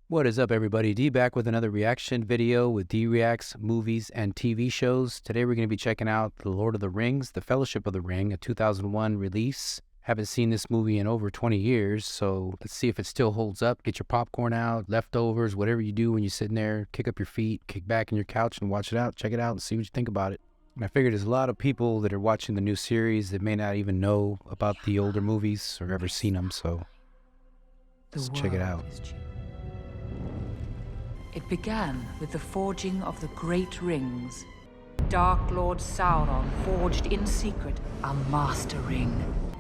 What is up, everybody? D back with another reaction video with D Reacts movies and TV shows. Today we're going to be checking out The Lord of the Rings, The Fellowship of the Ring, a 2001 release. Haven't seen this movie in over 20 years, so let's see if it still holds up. Get your popcorn out, leftovers, whatever you do when you're sitting there, kick up your feet, kick back in your couch and watch it out. Check it out and see what you think about it. And I figured there's a lot of people that are watching the new series that may not even know about the older movies or ever seen them, so let's check it out. It began with the forging of the Great Rings. Dark Lord Sauron forged in secret a Master Ring.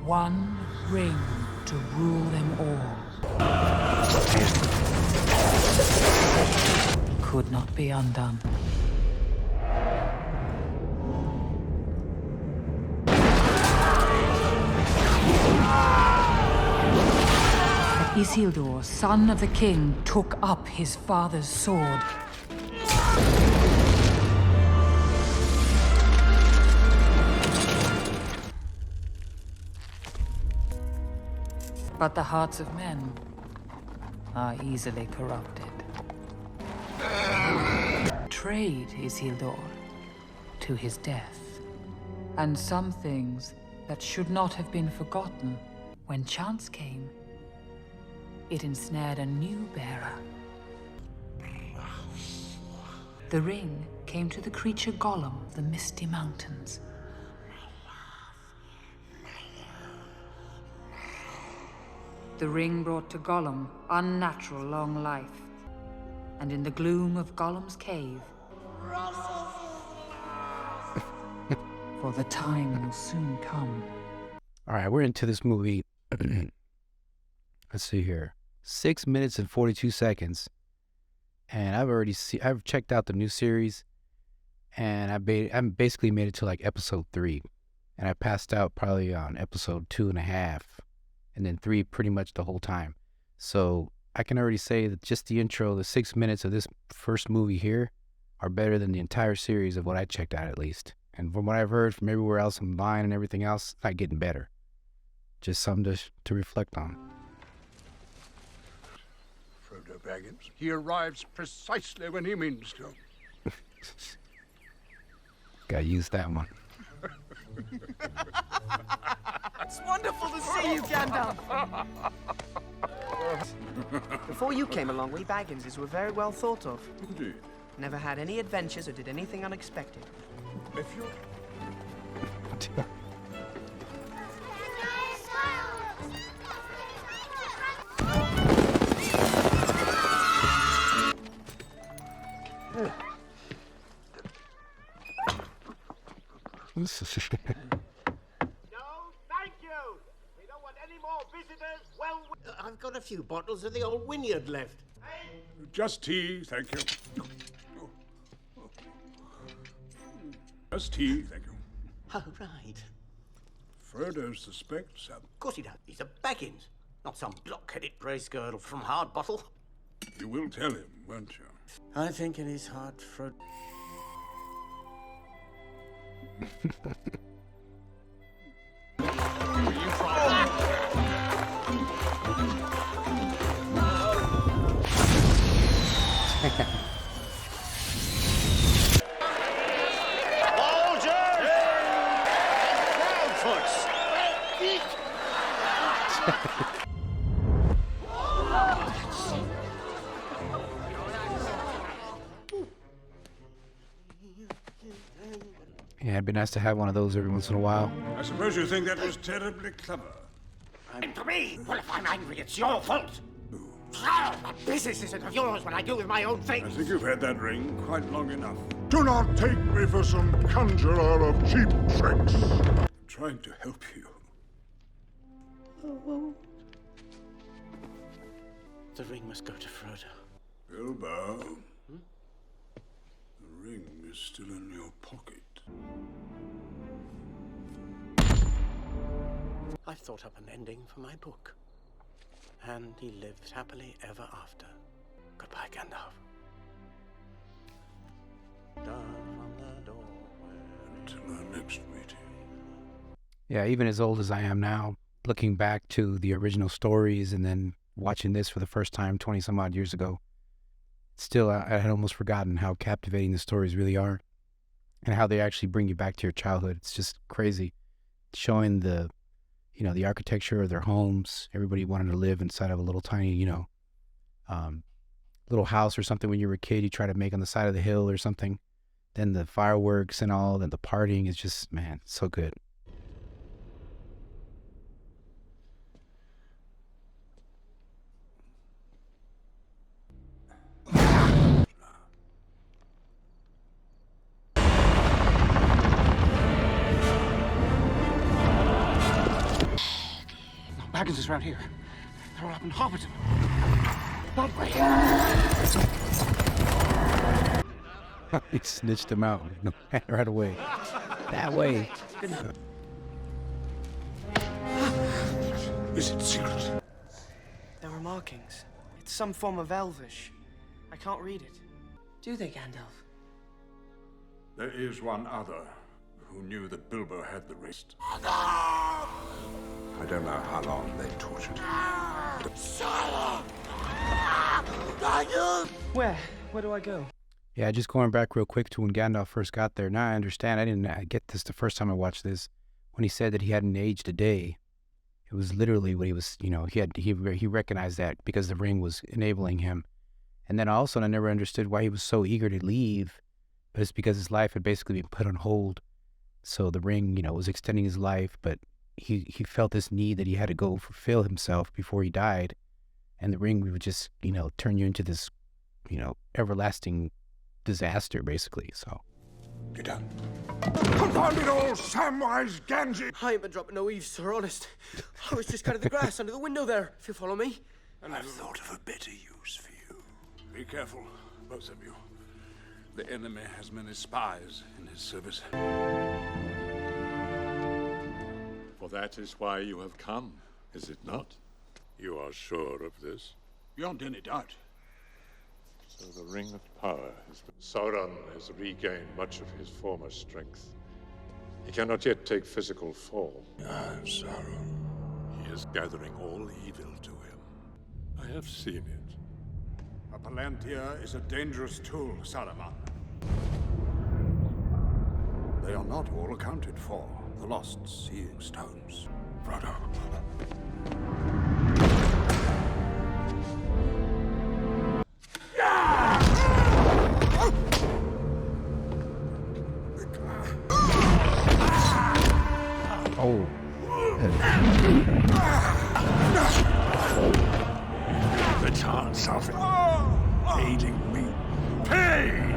One ring to rule them all. Could not be undone. Isildur, son of the king, took up his father's sword. But the hearts of men are easily corrupted. Betrayed Isildur to his death. And some things that should not have been forgotten when chance came. It ensnared a new bearer. The ring came to the creature Gollum of the Misty Mountains. The ring brought to Gollum unnatural long life. And in the gloom of Gollum's cave, for the time will soon come. All right, we're into this movie. Let's see here. 6 minutes and 42 seconds. And I've checked out the new series, and I basically made it to like episode 3. And I passed out probably on episode 2.5, and then 3 pretty much the whole time. So I can already say that just the intro, the 6 minutes of this first movie here are better than the entire series of what I checked out at least. And from what I've heard from everywhere else online and everything else, it's not getting better. Just something to reflect on. Frodo Baggins. He arrives precisely when he means to. Gotta use that one. It's wonderful to see you, Gandalf. Before you came along, we Bagginses were very well thought of. Indeed. Never had any adventures or did anything unexpected. If you... No, thank you. We don't want any more visitors. Well, I've got a few bottles of the old Wynyard left. hey, Just tea, thank you. Just tea, thank you. Oh, right. Frodo suspects Of course he does. He's a Baggins, not some block-headed brace girdle from Hardbottle. You will tell him, won't you? I think in his heart, Frodo... Yeah, it'd be nice to have one of those every once in a while. I suppose you think that was terribly clever. And to me, well, if I'm angry, it's your fault. My business isn't of yours when I deal with my own I things. think you've had that ring quite long enough. Do not take me for some conjurer of cheap tricks. I'm trying to help you. The ring must go to Frodo. Bilbo, the ring is still in your pocket. I've thought up an ending for my book. And he lived happily ever after. Goodbye, Gandalf. Down from the doorway. Until our next meeting. Yeah, even as old as I am now, looking back to the original stories and then watching this for the first time 20 some odd years ago, still, I had almost forgotten how captivating the stories really are and how they actually bring you back to your childhood. It's just crazy. Showing the, the architecture of their homes. Everybody wanted to live inside of a little tiny, um, little house or something when you were a kid. You try to make on the side of the hill or something. Then the fireworks and all, and the partying is just, man, so good. Baggins is around here. They're all up in Hobbiton. That way. He snitched him out right away. That way. Is it secret? There are markings. It's some form of Elvish. I can't read it. Do they, Gandalf? There is one other who knew that Bilbo had the wrist. I don't know how long they tortured him. Where? Where do I go? Yeah, just going back real quick to when Gandalf first got there. Now I understand. I didn't get this the first time I watched this. When he said that he hadn't aged a day, it was literally what he was. He recognized that because the ring was enabling him. And then also, I never understood why he was so eager to leave, but it's because his life had basically been put on hold. So the ring, was extending his life, but he felt this need that he had to go fulfill himself before he died. And the ring would just, turn you into this, everlasting disaster, basically. So. Get down. Confound it all, Samwise Gamgee! I ain't been dropping no eaves, sir, honest. I was just cutting the grass under the window there, if you follow me. I've thought of a better use for you. Be careful, both of you. The enemy has many spies in his service. For that is why you have come, is it not? You are sure of this? Beyond any doubt. So the Ring of Power has been... Sauron has regained much of his former strength. He cannot yet take physical form. Sauron. He is gathering all evil to him. I have seen it. A Palantir is a dangerous tool, Saruman. They are not all accounted for. The lost seeing stones. Frodo. Oh. The chance of aiding me. Pain!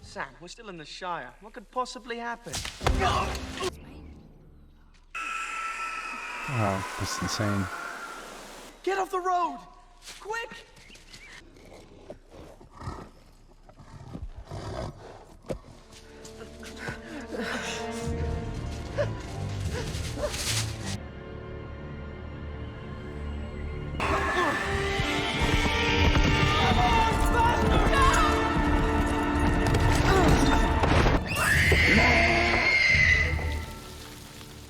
Sam, we're still in the Shire. What could possibly happen? Wow, that's insane. Get off the road! Quick!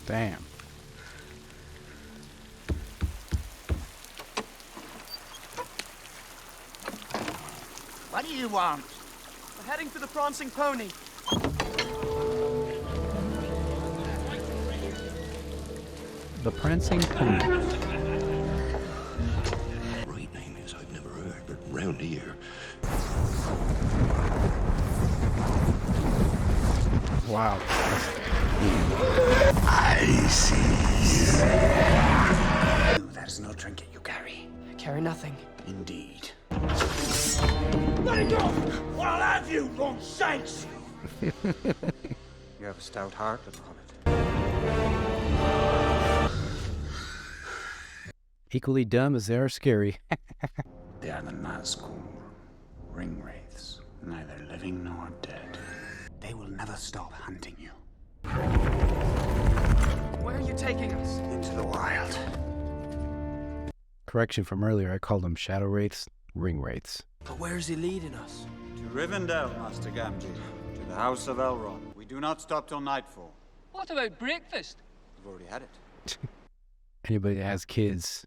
Damn. What do you want? We're heading for the Prancing Pony. The Prancing Pony. Right name is I've never heard, but round here. Wow. I see. That is no trinket you carry. I carry nothing. Indeed. Let it go! Or I'll have you, Lord Sakes! You have a stout heart, little hobbit. Equally dumb as they are scary. They are the Nazgul, ring wraiths, neither living nor dead. They will never stop hunting you. Where are you taking us? Into the wild. Correction from earlier, I called them shadow wraiths, ring wraiths. But where is he leading us? To Rivendell, Master Gamgee. To the House of Elrond. We do not stop till nightfall. What about breakfast? You've already had it. Anybody that has kids,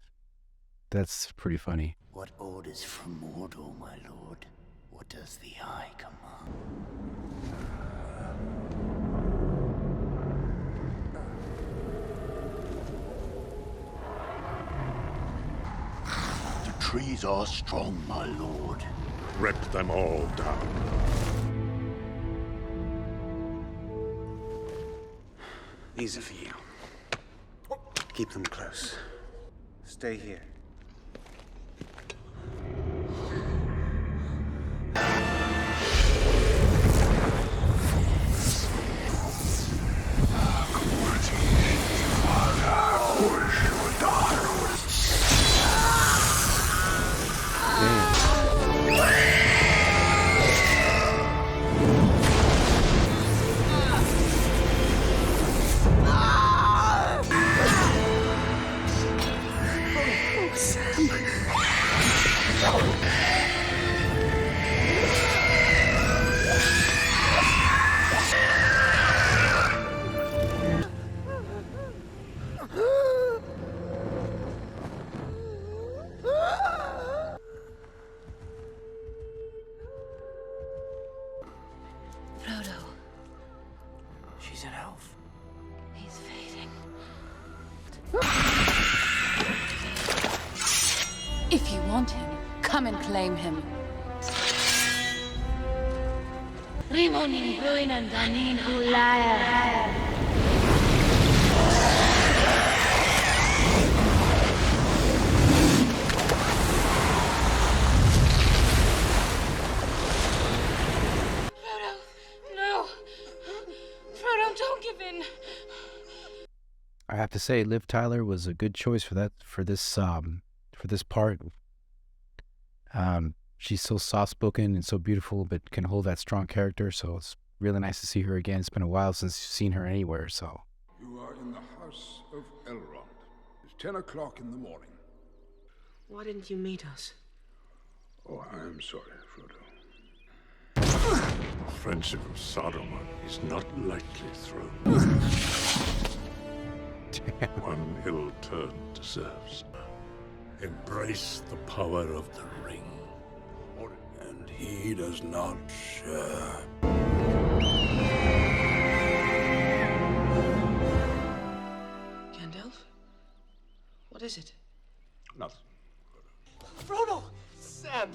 that's pretty funny. What orders from Mordor, my lord? What does the Eye command? The trees are strong, my lord. Rip them all down. These are for you. Keep them close. Stay here. Frodo. She's an elf. He's fading. If you want him, come and claim him. Rimonin Bruin and Danin Hulaya. I have to say, Liv Tyler was a good choice for this part. She's so soft-spoken and so beautiful, but can hold that strong character. So it's really nice to see her again. It's been a while since you've seen her anywhere. So You are in the house of Elrond. It's 10 o'clock in the morning. Why didn't you meet us? Oh, I am sorry, Frodo. The friendship of Saruman is not lightly thrown. One ill turn deserves. Embrace the power of the ring. And he does not share. Gandalf? What is it? Nothing. Frodo! Sam!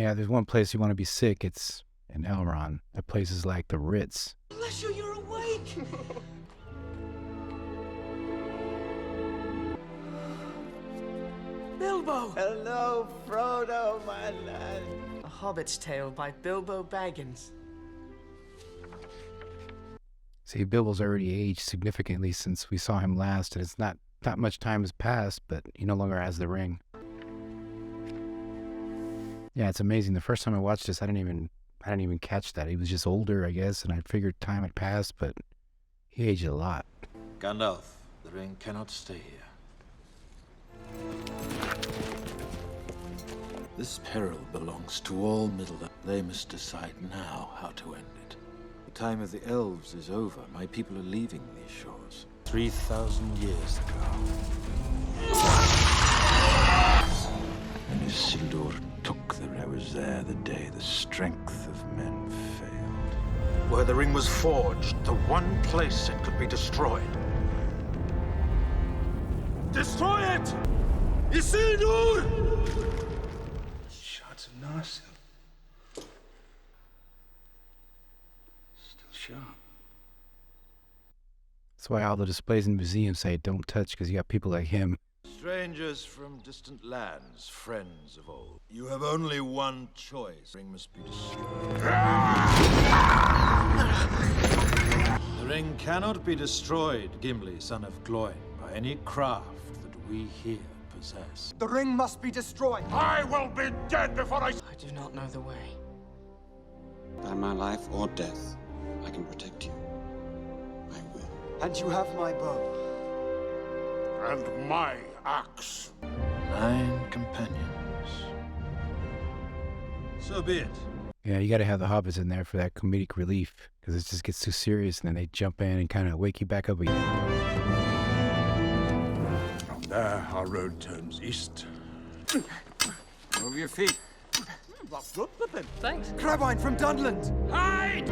yeah, there's one place you want to be sick. It's in Elrond. That place is like the Ritz. Bless you, you're awake! Bilbo! Hello, Frodo, my lad. A Hobbit's Tale by Bilbo Baggins. See, Bilbo's already aged significantly since we saw him last, and it's not much time has passed, but he no longer has the ring. Yeah, it's amazing. The first time I watched this, I didn't even catch that. He was just older, I guess, and I figured time had passed, but he aged a lot. Gandalf, the ring cannot stay here. This peril belongs to all Middle-earth. They must decide now how to end it. The time of the elves is over. My people are leaving these shores. 3,000 years ago. And Isildur took the ring. I was there the day the strength of men failed. Where the ring was forged, the one place it could be destroyed. Destroy it! Isildur! Shots of Narsil. Still sharp. That's why all the displays in museums say don't touch, because you got people like him. Strangers from distant lands, friends of old. You have only one choice. The ring must be destroyed. The ring cannot be destroyed, Gimli, son of Gloin, by any craft that we here possess. The ring must be destroyed. I will be dead before I do not know the way. By my life or death, I can protect you. I will. And you have my bow. And my axe. 9 companions. So be it. Yeah, you got to have the hobbits in there for that comedic relief, because it just gets too serious, and then they jump in and kind of wake you back up again. There, our road turns east. Move your feet. Thanks. Crabine from Dunland! Hide!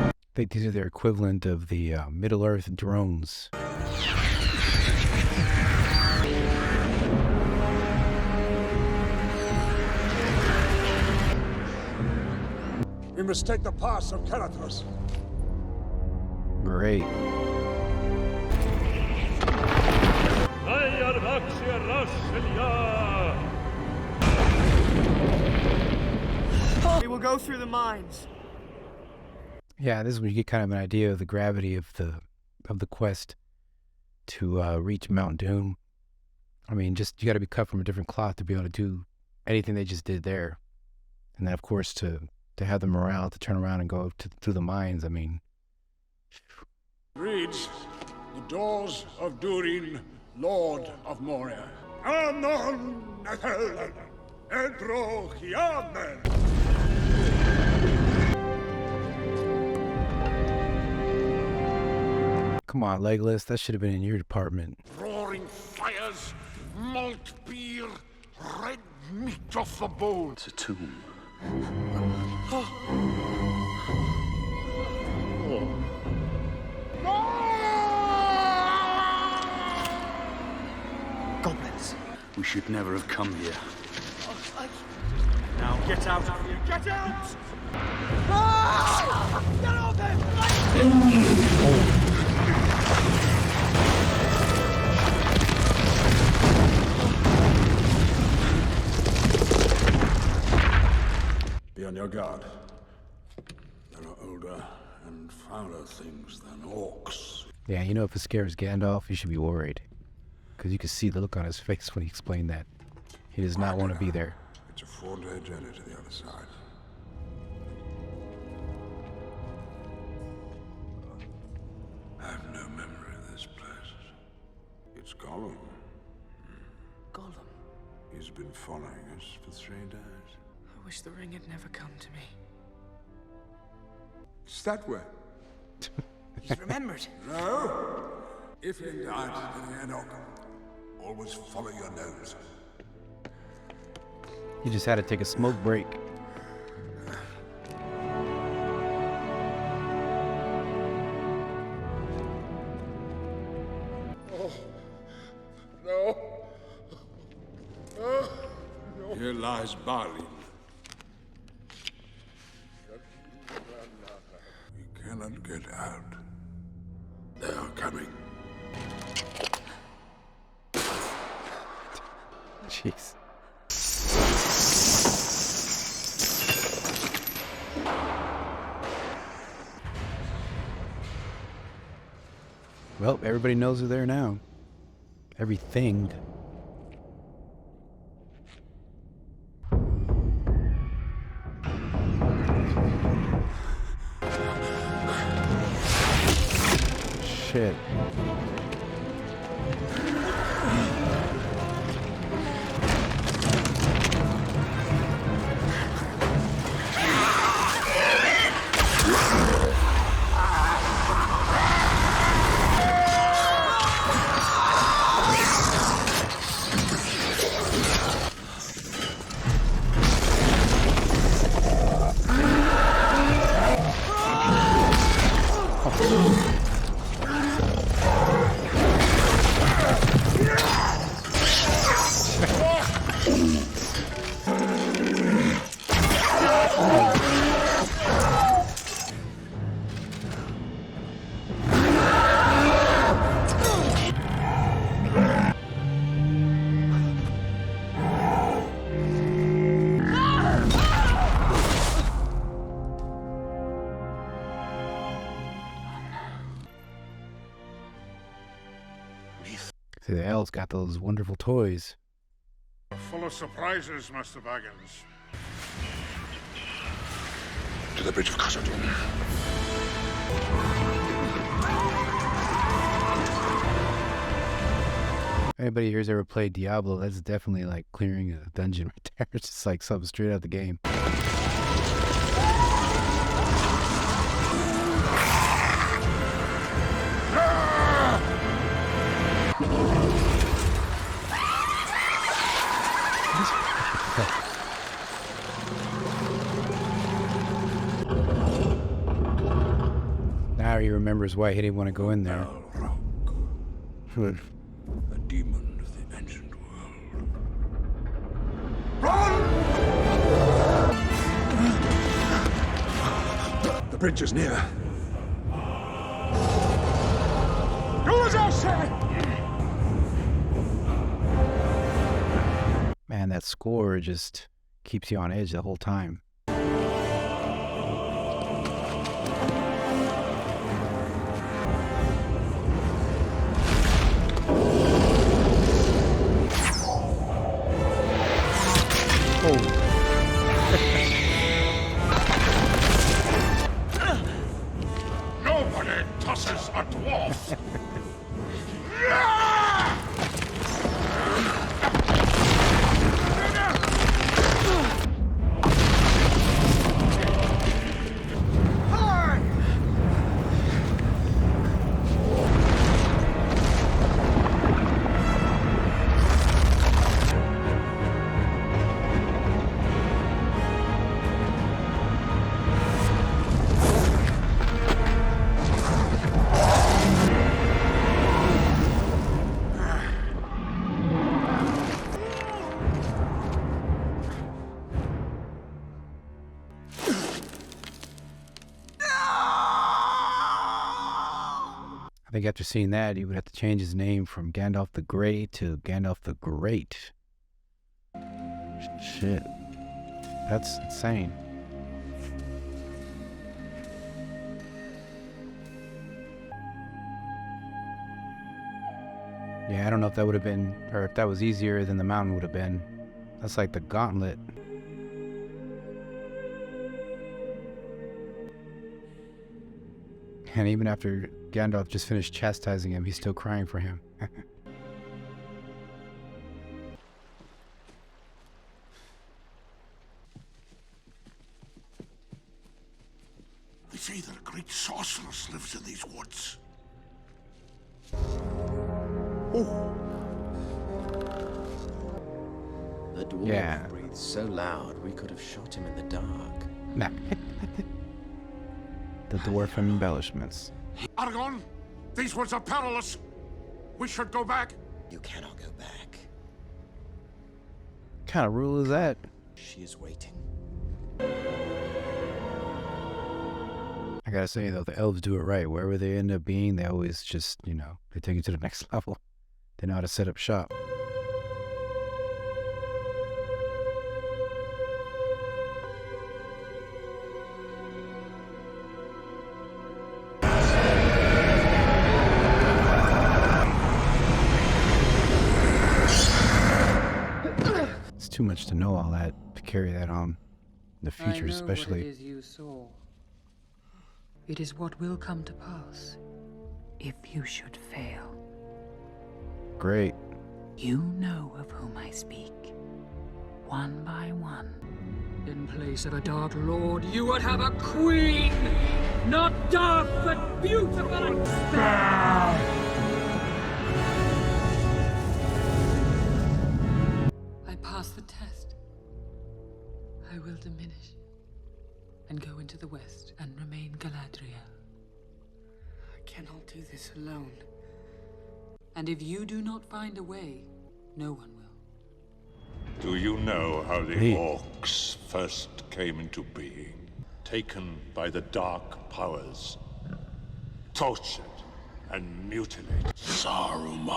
I think these are their equivalent of the Middle-earth drones. We must take the pass of Carathrus. Great. We will go through the mines. Yeah, this is when you get kind of an idea of the gravity of the quest to reach Mount Doom. I mean, just you got to be cut from a different cloth to be able to do anything they just did there, and then of course to have the morale to turn around and go through the mines. I mean, Reads, the doors of Durin, Lord of Moria. Anon Nathel, Edro Hiamen. come on, Legolas, that should have been in your department. Roaring fires, malt beer, red meat off the bone. It's a tomb. Goblins. We should never have come here. Now get out of here! Get out! Get off him! Be on your guard. There are older and fouler things than orcs. Yeah, you know, if it scares Gandalf, you should be worried. Because you can see the look on his face when he explained that. He does not want to be there. It's a 4-day journey to the other side. I have no memory of this place. It's Gollum. Gollum. He's been following us for 3 days. I wish the ring had never come to me. It's that way. He's remembered. No. If in doubt, Enoch, always follow your nose. He just had to take a smoke break. No. Here lies Balin. We cannot get out. They are coming. Jeez. Well, everybody knows they're there now. Everything. Shit. See, the elves got those wonderful toys. Full of surprises, Master Baggins. To the bridge of Khazad-dûm. Anybody here's ever played Diablo, that's definitely like clearing a dungeon right there. It's just like something straight out of the game. Now he remembers why he didn't want to go in there. A demon of the ancient world. Run! The bridge is near. Do as I say! Man, that score just keeps you on edge the whole time. Nobody tosses a dwarf! I think after seeing that, he would have to change his name from Gandalf the Grey to Gandalf the Great. Shit. That's insane. Yeah, I don't know if that would have been, or if that was easier than the mountain would have been. That's like the gauntlet. And even after Gandalf just finished chastising him, he's still crying for him. They say that a great sorceress lives in these woods. The dwarf breathed so loud we could have shot him in the dark. Nah. The dwarf embellishments. Aragorn, these woods are perilous. We should go back. You cannot go back. What kind of rule is that? She is waiting. I gotta say though, the elves do it right. Wherever they end up being, they always just, you know, they take it to the next level. They know how to set up shop. It's too much to know all that, to carry that on. The future especially. What it is you saw. It is what will come to pass if you should fail. Great. You know of whom I speak. One by one. In place of a Dark Lord, you would have a queen! Not dark, but beautiful and fair! I pass the test. I will diminish and go into the west and remain Galadriel. I cannot do this alone. And if you do not find a way, no one will. Do you know how the orcs first came into being? Taken by the dark powers, tortured and mutilated. Saruman.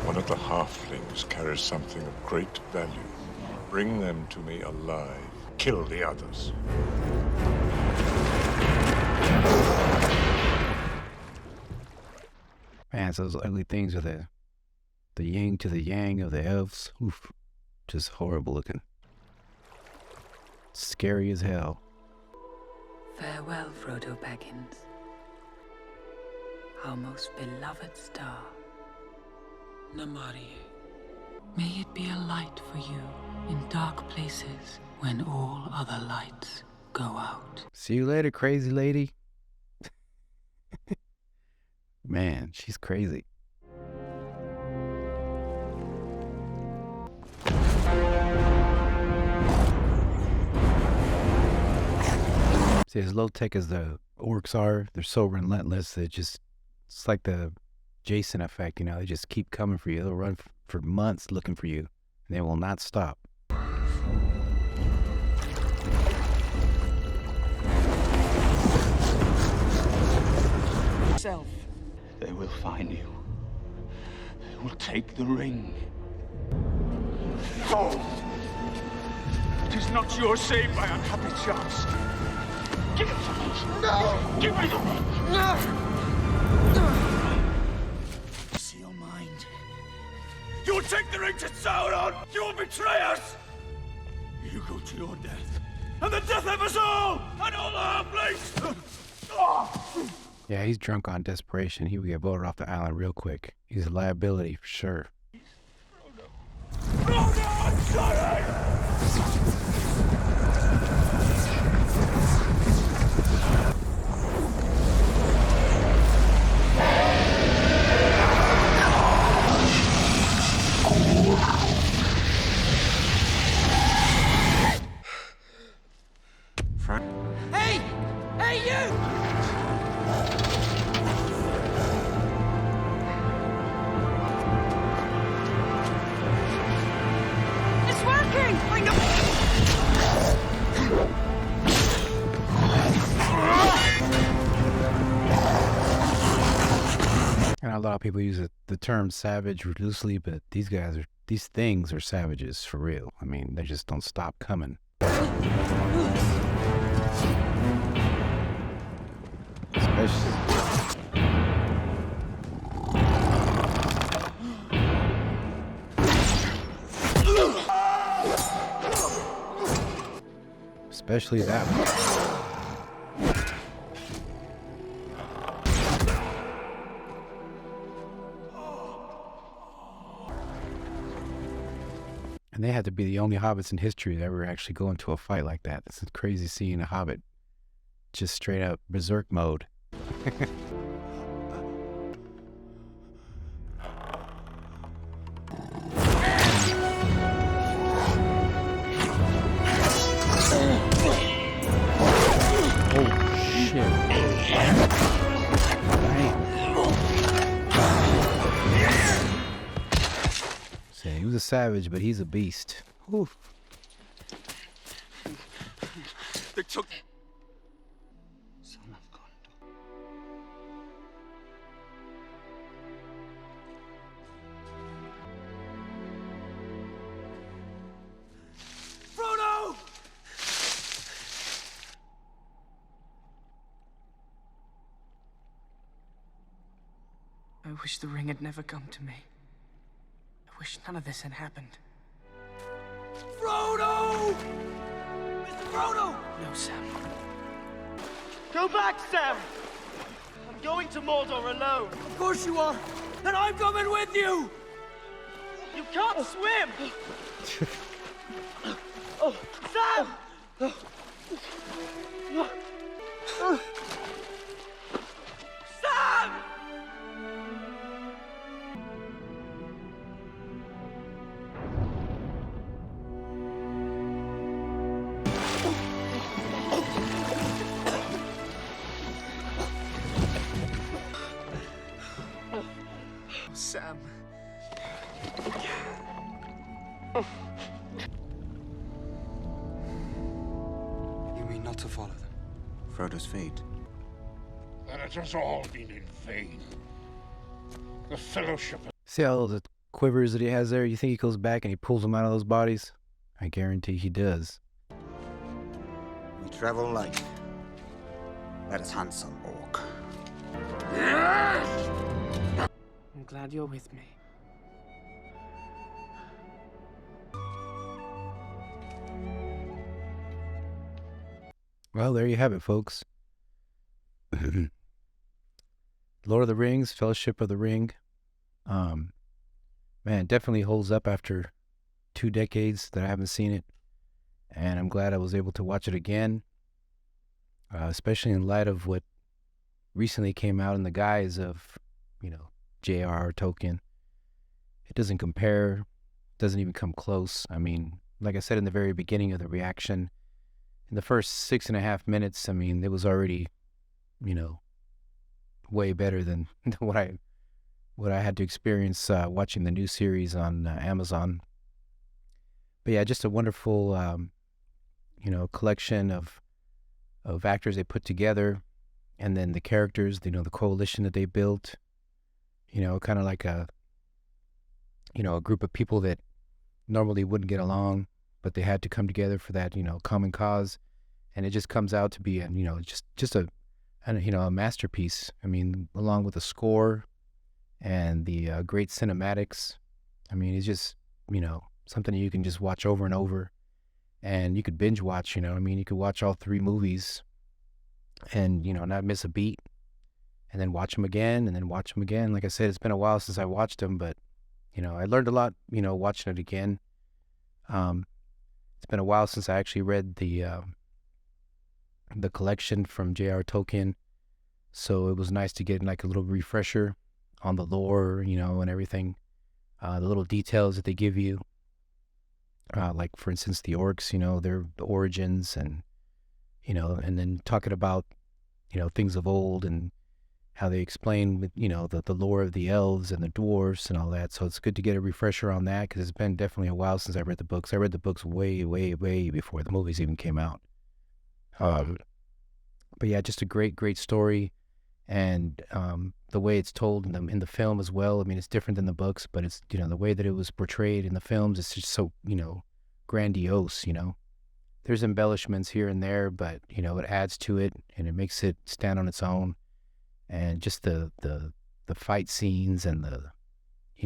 One of the halflings carries something of great value. Bring them to me alive. Kill the others. Man, it's those ugly things are the yin to the yang of the elves. Oof. Just horrible looking. Scary as hell. Farewell, Frodo Baggins. Our most beloved star. Namarie. May it be a light for you in dark places when all other lights go out. See you later, crazy lady. Man, she's crazy. See, as low tech as the orcs are, they're so relentless that it's like the Jason effect, you know, they just keep coming for you. They'll run for months looking for you, and they will not stop. Self. They will find you. They will take the ring. No! It is not yours, saved by unhappy chance. Give it to me! No! Give it to me! No! Seal mind. You will take the ring to Sauron! You will betray us! You go to your death, and the death of us all, and all our place! Yeah, he's drunk on desperation. He would get voted off the island real quick. He's a liability for sure. Frodo, I'm sorry! Hey! Hey, you! It's working! I know. And a lot of people use the term savage loosely, but these things are savages for real. I mean, they just don't stop coming. Especially that one. And they had to be the only hobbits in history to ever actually go into a fight like that. It's crazy seeing a hobbit just straight up berserk mode. He was a savage, but he's a beast. Oof. They took... Son of Gondor. Frodo! I wish the ring had never come to me. I wish none of this had happened. Frodo! Mr. Frodo! No, Sam. Go back, Sam! I'm going to Mordor alone. Of course you are. And I'm coming with you! You can't swim! Sam! Sam! Sam. You mean not to follow them? Frodo's fate. Then it has all been in vain. The Fellowship... See all the quivers that he has there? You think he goes back and he pulls them out of those bodies? I guarantee he does. We travel light. Let us hunt some orc. I'm glad you're with me. Well, there you have it, folks. Lord of the Rings, Fellowship of the Ring. Man, definitely holds up after 2 decades that I haven't seen it. And I'm glad I was able to watch it again, especially in light of what recently came out in the guise of, you know, J.R.R. Tolkien. It doesn't compare, doesn't even come close. I mean, like I said in the very beginning of the reaction, in the first 6.5 minutes, I mean, it was already, you know, way better than what I had to experience watching the new series on Amazon. But yeah, just a wonderful, collection of actors they put together, and then the characters, the coalition that they built, kind of like a group of people that normally wouldn't get along, but they had to come together for that, common cause. And it just comes out to be, just a masterpiece. I mean, along with the score and the great cinematics. I mean, it's just, something you can just watch over and over, and you could binge watch, I mean, you could watch all 3 movies and, not miss a beat, and then watch them again and then watch them again. Like I said, it's been a while since I watched them, but, I learned a lot, watching it again. It's been a while since I actually read the collection from J.R. Tolkien, so it was nice to get like a little refresher on the lore, and everything, the little details that they give you, like for instance the orcs, their origins, and and then talking about things of old and how they explain with the lore of the elves and the dwarves and all that. So it's good to get a refresher on that, because it's been definitely a while since I read the books. I read the books way before the movies even came out. But yeah, just a great story, and the way it's told in the film as well. I mean, it's different than the books, but it's the way that it was portrayed in the films, it's just so grandiose. There's embellishments here and there, but it adds to it and it makes it stand on its own. And just the fight scenes and the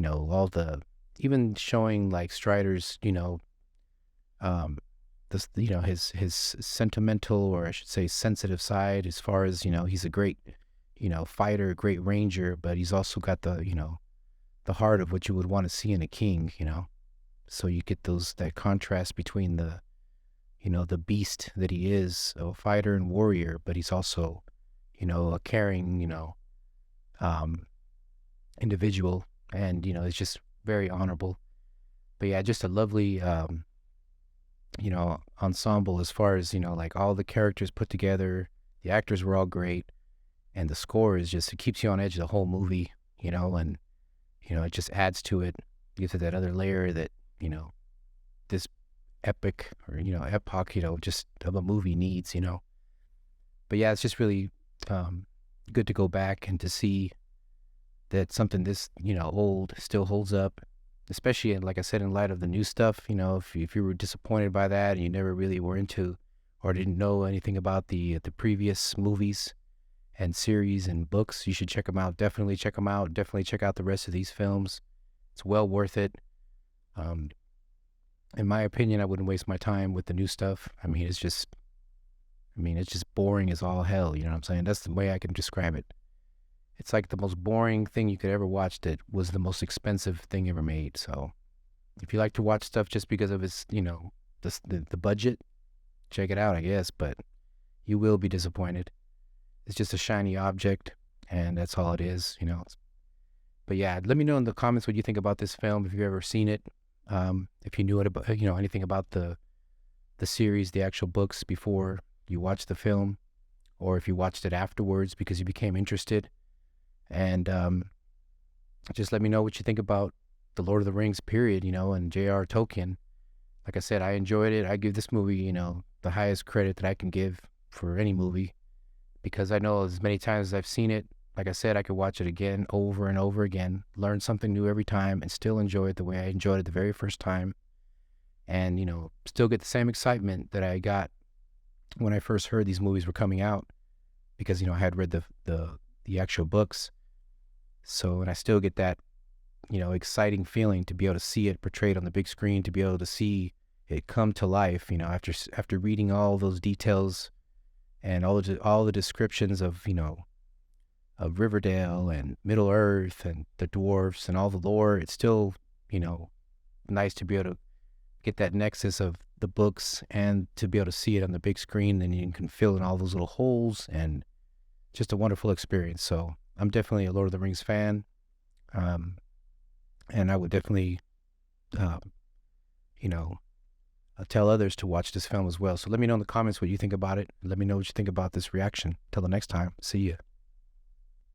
all the, even showing like Strider's this his sentimental, or I should say sensitive side, as far as he's a great fighter, great ranger, but he's also got the the heart of what you would want to see in a king. So you get that contrast between the the beast that he is, a fighter and warrior, but he's also a caring individual, and it's just very honorable. But yeah, just a lovely ensemble, as far as like all the characters put together. The actors were all great, and the score is just, it keeps you on edge the whole movie, and it just adds to it, gives it that other layer that this epic, or epoch, just of a movie needs. But yeah, it's just really good to go back and to see that something this old still holds up, especially like I said, in light of the new stuff. If you were disappointed by that and you never really were into or didn't know anything about the previous movies and series and books, you should check them out. Definitely check them out. Definitely check out the rest of these films. It's well worth it. In my opinion, I wouldn't waste my time with the new stuff. I mean, it's just boring as all hell. You know what I'm saying? That's the way I can describe it. It's like the most boring thing you could ever watch that was the most expensive thing ever made. So if you like to watch stuff just because of its, the budget, check it out, I guess, but you will be disappointed. It's just a shiny object, and that's all it is. But yeah, let me know in the comments what you think about this film, if you've ever seen it, if you knew it about, anything about the series, the actual books, before you watched the film, or if you watched it afterwards because you became interested. And just let me know what you think about the Lord of the Rings period, and J.R. Tolkien. Like I said, I enjoyed it. I give this movie, the highest credit that I can give for any movie, because I know as many times as I've seen it, like I said, I could watch it again, over and over again, learn something new every time, and still enjoy it the way I enjoyed it the very first time. And, still get the same excitement that I got when I first heard these movies were coming out, because, I had read the actual books. So, and I still get that, exciting feeling to be able to see it portrayed on the big screen, to be able to see it come to life, after reading all those details and all the descriptions of, of Riverdale and Middle Earth and the dwarfs and all the lore. It's still, nice to be able to get that nexus of the books and to be able to see it on the big screen, and you can fill in all those little holes, and just a wonderful experience. So I'm definitely a Lord of the Rings fan, and I would definitely, tell others to watch this film as well. So let me know in the comments what you think about it. Let me know what you think about this reaction. Till the next time, see ya.